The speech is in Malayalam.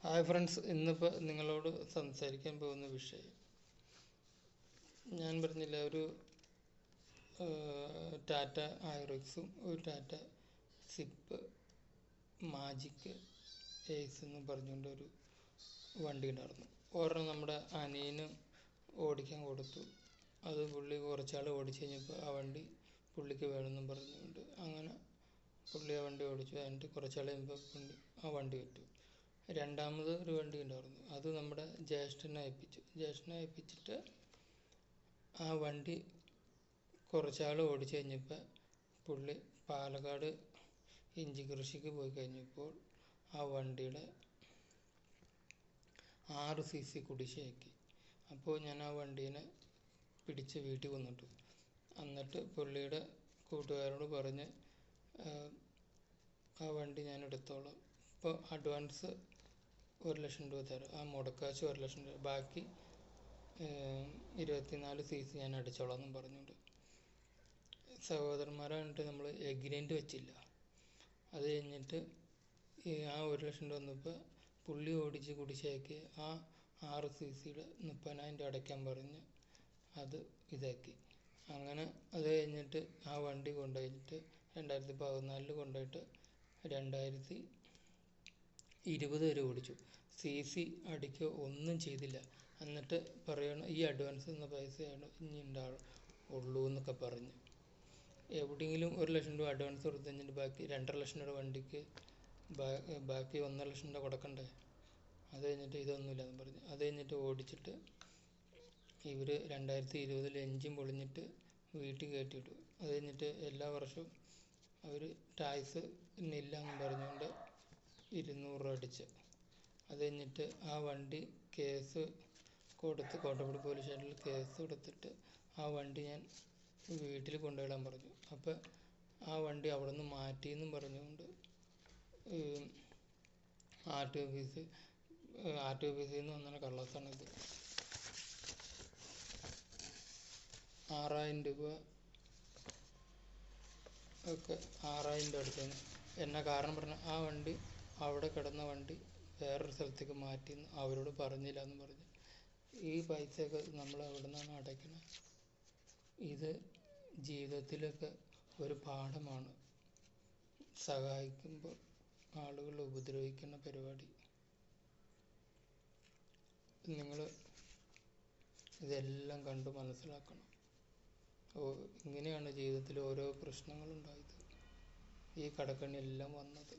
ഹായ് ഫ്രണ്ട്സ്, ഇന്നിപ്പോൾ നിങ്ങളോട് സംസാരിക്കാൻ പോകുന്ന വിഷയം ഞാൻ പറഞ്ഞില്ല, ഒരു ടാറ്റ ഐറിക്സും ഒരു ടാറ്റ സിപ്പ് മാജിക് ഏസ് എന്ന് പറഞ്ഞുകൊണ്ട് ഒരു വണ്ടി ഉണ്ടായിരുന്നു. ഒരെണ്ണം നമ്മുടെ അനിയന് ഓടിക്കാൻ കൊടുത്തു. അത് പുള്ളി കുറച്ചാൾ ഓടിച്ച് കഴിഞ്ഞപ്പോൾ ആ വണ്ടി പുള്ളിക്ക് വേണമെന്നും പറഞ്ഞുകൊണ്ട് അങ്ങനെ പുള്ളി ആ വണ്ടി ഓടിച്ചു. എന്നിട്ട് കുറച്ചാൾ കഴിയുമ്പോൾ ആ വണ്ടി വിറ്റു. രണ്ടാമത് ഒരു വണ്ടി ഉണ്ടായിരുന്നു. അത് നമ്മുടെ ജ്യേഷ്ഠനെ ഏൽപ്പിച്ചിട്ട് ആ വണ്ടി കുറച്ചാൾ ഓടിച്ചു കഴിഞ്ഞപ്പോൾ പുള്ളി പാലക്കാട് ഇഞ്ചി കൃഷിക്ക് പോയി കഴിഞ്ഞപ്പോൾ ആ വണ്ടിയുടെ 6cc കുടിശ്ശിയാക്കി. അപ്പോൾ ഞാൻ ആ വണ്ടീനെ പിടിച്ച് വീട്ടിൽ വന്നിട്ടു. എന്നിട്ട് പുള്ളിയുടെ കൂട്ടുകാരോട് പറഞ്ഞ് ആ വണ്ടി ഞാൻ എടുത്തോളാം, ഇപ്പോൾ അഡ്വാൻസ് 1,00,000 രൂപ തരാം, ആ മുടക്കാശ് 1,00,000 രൂപ, ബാക്കി 24cc ഞാൻ അടിച്ചോളാം എന്നും പറഞ്ഞുകൊണ്ട് സഹോദരന്മാരായിട്ട് നമ്മൾ എഗ്രിമെൻ്റ് വെച്ചില്ല. അത് കഴിഞ്ഞിട്ട് ആ 1,00,000 രൂപ വന്നപ്പോൾ പുള്ളി ഓടിച്ച് കുടിശ്ശിയാക്കി ആ 6cc 30,000 രൂപ അടയ്ക്കാൻ പറഞ്ഞ് അത് ഇതാക്കി. അങ്ങനെ അത് കഴിഞ്ഞിട്ട് ആ വണ്ടി കൊണ്ടുപോയിട്ട് 2014 കൊണ്ടുപോയിട്ട് 2020 വരെ ഓടിച്ചു. CC അടിക്കുക ഒന്നും ചെയ്തില്ല. എന്നിട്ട് പറയണം ഈ അഡ്വാൻസ് എന്ന പൈസയാണ് ഇനി ഉള്ളൂ എന്നൊക്കെ പറഞ്ഞ് എവിടെയെങ്കിലും 1,00,000 രൂപ അഡ്വാൻസ് കൊടുത്തു കഴിഞ്ഞിട്ട് ബാക്കി 2,50,000 രൂപ വണ്ടിക്ക് ബാക്കി 1,50,000 രൂപ കൊടുക്കണ്ടേ. അത് കഴിഞ്ഞിട്ട് ഇതൊന്നുമില്ലെന്ന് പറഞ്ഞ് അത് കഴിഞ്ഞിട്ട് ഓടിച്ചിട്ട് ഇവർ 2020 എൻജിൻ പൊളിഞ്ഞിട്ട് വീട്ടിൽ കയറ്റിയിട്ടു. അത് കഴിഞ്ഞിട്ട് എല്ലാ വർഷവും അവർ ടാക്സ് ഇല്ലെന്ന് പറഞ്ഞുകൊണ്ട് 200 രൂപ അടിച്ച്. അത് കഴിഞ്ഞിട്ട് ആ വണ്ടി കേസ് കൊടുത്ത് കോട്ടപ്പടി പോലീസ് സ്റ്റേഷനിൽ കേസ് കൊടുത്തിട്ട് ആ വണ്ടി ഞാൻ വീട്ടിൽ കൊണ്ടുപോയിടാൻ പറഞ്ഞു. അപ്പോൾ ആ വണ്ടി അവിടെ നിന്ന് മാറ്റിയെന്നും പറഞ്ഞുകൊണ്ട് RTO ഓഫീസിൽ നിന്ന് വന്ന കള്ളസാണിത്. 6,000 രൂപ ഒക്കെ 6,000 രൂപ എടുത്തതിന് എന്നെ കാരണം പറഞ്ഞ ആ വണ്ടി അവിടെ കിടന്ന വണ്ടി വേറൊരു സ്ഥലത്തേക്ക് മാറ്റിയെന്ന് അവരോട് പറഞ്ഞില്ല എന്ന് പറഞ്ഞ് ഈ പൈസയൊക്കെ നമ്മൾ എവിടെ നിന്നാണ് അടയ്ക്കുന്നത്? ഇത് ജീവിതത്തിലൊക്കെ ഒരു പാഠമാണ്. സഹായിക്കുമ്പോൾ ആളുകൾ ഉപദ്രവിക്കുന്ന പരിപാടി. നിങ്ങൾ ഇതെല്ലാം കണ്ട് മനസ്സിലാക്കണം. ഇങ്ങനെയാണ് ജീവിതത്തിൽ ഓരോ പ്രശ്നങ്ങളുണ്ടായത്, ഈ കടക്കണിയെല്ലാം വന്നത്.